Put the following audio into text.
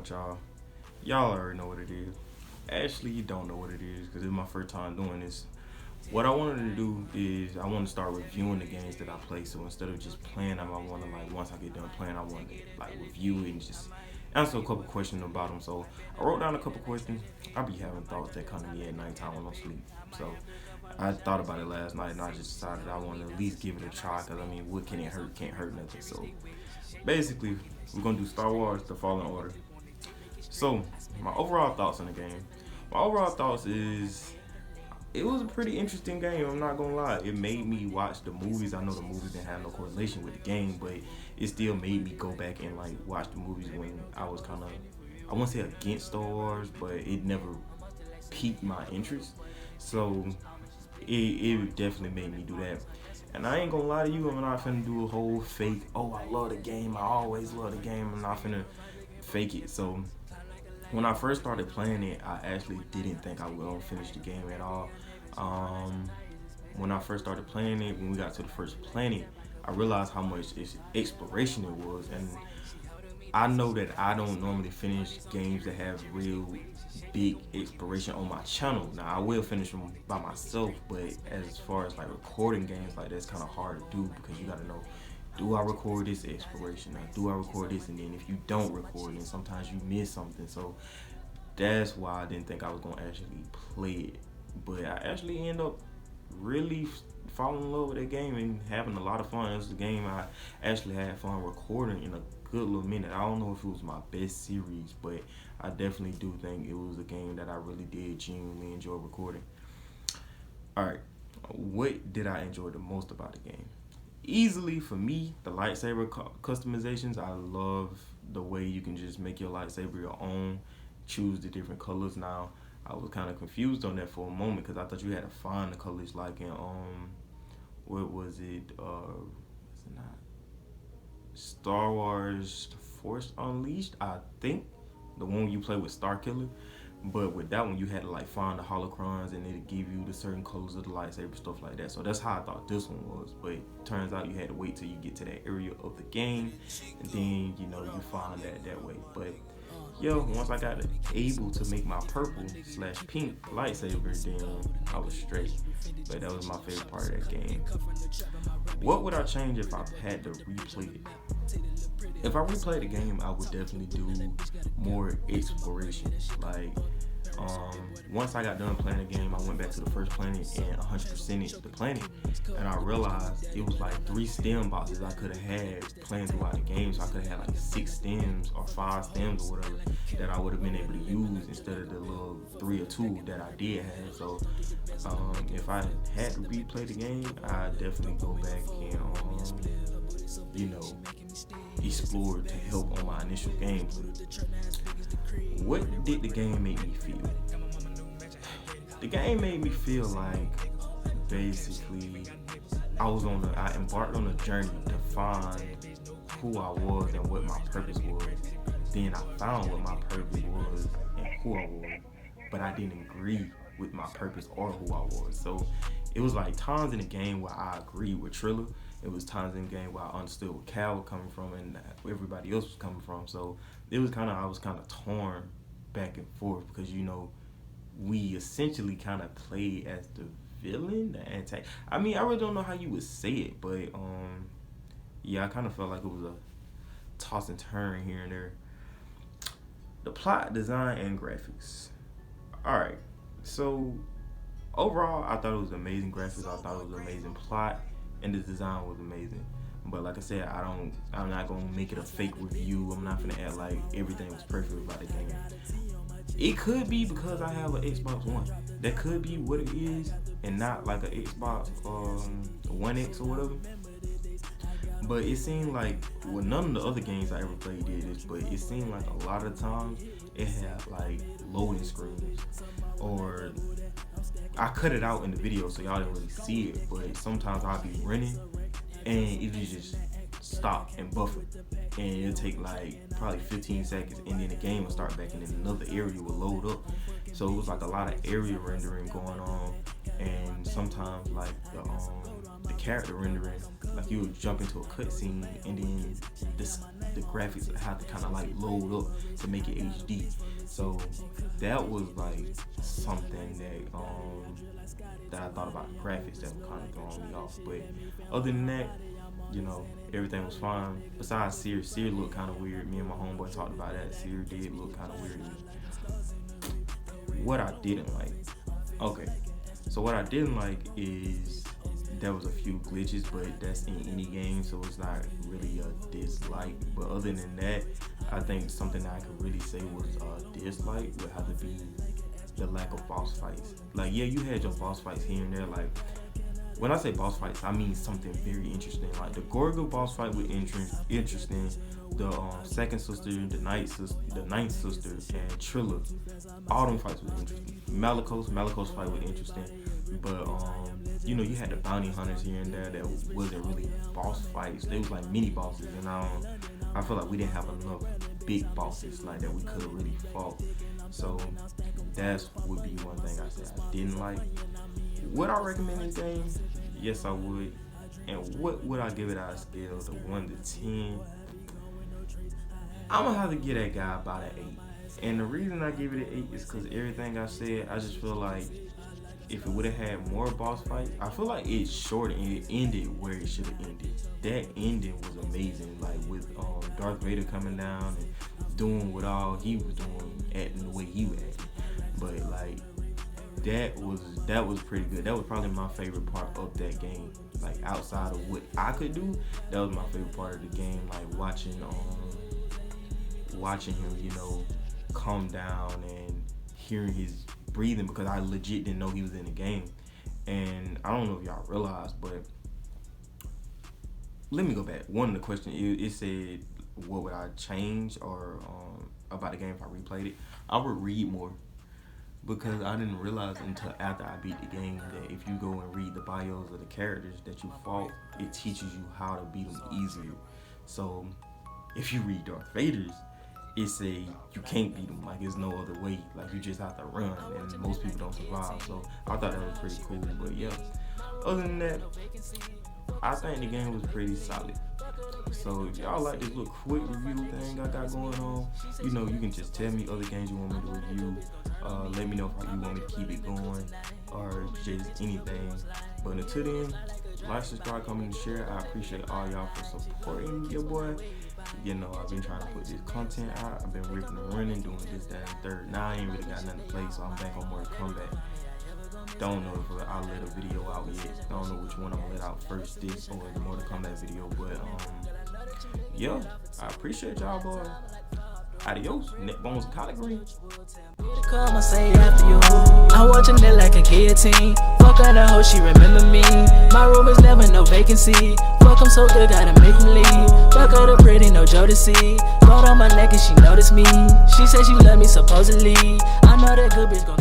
with y'all. Y'all already know what it is. Actually, you don't know what it is because it's my first time doing this. What I wanted to do is I want to start reviewing the games that I play. So instead of just playing them, I want to like once I get done playing, I want to like review it and just answer a couple questions about them. So I wrote down a couple questions. I be having thoughts that come to me at nighttime when I'm asleep. So I thought about it last night and I just decided I want to at least give it a try because I mean, what can it hurt? Can't hurt nothing. So basically, we're gonna do Star Wars: The Fallen Order. So my overall thoughts on the game. My overall thoughts is it was a pretty interesting game. I'm not gonna lie. It made me watch the movies. I know the movies didn't have no correlation with the game, but it still made me go back and like watch the movies when I was kind of, I won't say against Star Wars, but it never piqued my interest. So it definitely made me do that. And I ain't gonna lie to you, I'm not finna do a whole fake, oh, I love the game, I always love the game. I'm not finna fake it. So when I first started playing it, I actually didn't think I would finish the game at all. Um, when I first started playing it, when we got to the first planet, I realized how much exploration it was. And I know that I don't normally finish games that have real big exploration on my channel. Now I will finish them by myself, but as far as like recording games like that's kind of hard to do because you got to know, do I record this exploration? Now, do I record this? And then if you don't record it, sometimes you miss something. So that's why I didn't think I was gonna actually play it. But I actually end up really falling in love with that game and having a lot of fun. It was a game I actually had fun recording in a good little minute. I don't know if it was my best series, but I definitely do think it was a game that I really did genuinely enjoy recording. Alright, what did I enjoy the most about the game? Easily for me, the lightsaber customizations. I love the way you can just make your lightsaber your own, choose the different colors. Now, I was kind of confused on that for a moment because I thought you had to find the colors like in what was it? Was it not Star Wars Force Unleashed? I think the one you play with Starkiller. But with that one, you had to like find the holocrons and it'd give you the certain colors of the lightsaber, stuff like that. So that's how I thought this one was. But it turns out you had to wait till you get to that area of the game, and then you find that way. But yo, once I got able to make my purple/pink lightsaber, then I was straight. But that was my favorite part of that game. What would I change if I had to replay it? If I replay the game, I would definitely do more exploration. Like, once I got done playing the game, I went back to the first planet and 100%ed the planet, and I realized it was like 3 stem boxes I could have had playing throughout the game. So I could have had like 6 stems or 5 stems or whatever that I would have been able to use instead of the little 3 or 2 that I did have. So if I had to replay the game, I'd definitely go back and explore to help on my initial gameplay. What did the game make me feel? The game made me feel like basically I embarked on a journey to find who I was and what my purpose was. Then I found what my purpose was and who I was, but I didn't agree with my purpose or who I was. So it was like times in the game where I agreed with Trilla. It was times in the game where I understood where Cal was coming from and where everybody else was coming from. So I was kind of torn back and forth because we essentially kind of played as the villain, the antagonist. I mean, I really don't know how you would say it, but I kind of felt like it was a toss and turn here and there. The plot, design, and graphics. All right, so overall, I thought it was amazing graphics. I thought it was amazing plot, and the design was amazing. But like I said, I'm not gonna make it a fake review. I'm not gonna act like everything was perfect about the game. It could be because I have an Xbox One. That could be what it is, and not like an Xbox One X or whatever. But it seemed like, well, none of the other games I ever played did this, but it seemed like a lot of times it had like loading screens, or I cut it out in the video so y'all didn't really see it, but sometimes I'll be running and it just stop and buffer, and it'll take like probably 15 seconds, and then the game will start back and then another area will load up. So it was like a lot of area rendering going on, and sometimes like the character rendering, like you would jump into a cutscene and then the graphics have to kind of like load up to make it HD. So that was like something that I thought about the graphics that was kind of throwing me off. But other than that, everything was fine. Besides Seer looked kind of weird. Me and my homeboy talked about that. Seer did look kind of weird to me. What I didn't like. Okay, so what I didn't like is there was a few glitches, but that's in any game, so it's not really a dislike. But other than that, I think something that I could really say was a dislike would have to be the lack of boss fights. Like, yeah, you had your boss fights here and there. Like, when I say boss fights, I mean something very interesting. Like the Gorgo boss fight was interesting. The second sister, the ninth sister, and Trilla, all them fights was interesting. Malicos fight was interesting. But you had the bounty hunters here and there that wasn't really boss fights. They was like mini bosses, and I feel like we didn't have enough big bosses like that we could have really fought. So that would be one thing I said I didn't like. Would I recommend this game? Yes, I would. And what would I give it out of scale to 1 to 10? I'm gonna have to give that guy about an 8. And the reason I give it an 8 is because everything I said, I just feel like if it would have had more boss fights, I feel like it's short and it ended where it should have ended. That ending was amazing, like with Darth Vader coming down and doing what all he was doing, acting the way he was acting. But like that was pretty good. That was probably my favorite part of that game. Like outside of what I could do, that was my favorite part of the game. Like watching him, calm down and hearing his breathing, because I legit didn't know he was in the game. And I don't know if y'all realize, but let me go back. One of the questions, it said, what would I change or about the game if I replayed it? I would read more, because I didn't realize until after I beat the game that if you go and read the bios of the characters that you fought, it teaches you how to beat them easier. So if you read Darth Vader's, it say you can't beat them, like there's no other way, like you just have to run, and most people don't survive. So I thought that was pretty cool. But yeah, other than that, I think the game was pretty solid. So if y'all like this little quick review thing I got going on, you can just tell me other games you want me to review. Let me know if you want me to keep it going or just anything. But until then, like, subscribe, comment, and share. I appreciate all y'all for supporting your boy. I've been trying to put this content out. I've been ripping and running, doing this, that, and third. Now I ain't really got nothing to play, so I'm back on Mortal Kombat. Don't know if I'll let a video out yet. I don't know which one I'm gonna let out first, this or the Mortal Kombat video. But yeah, I appreciate y'all, boy. Adios, neck bones and collard greens. Come and say after you. I'm watching it like a guillotine. Fuck on the hoe, she remember me. My room is never no vacancy. Fuck, I'm so good, gotta make him leave. Fuck her the pretty, no Jodeci. Gold on my neck and she noticed me. She said she love me supposedly. I know that good bitch gon'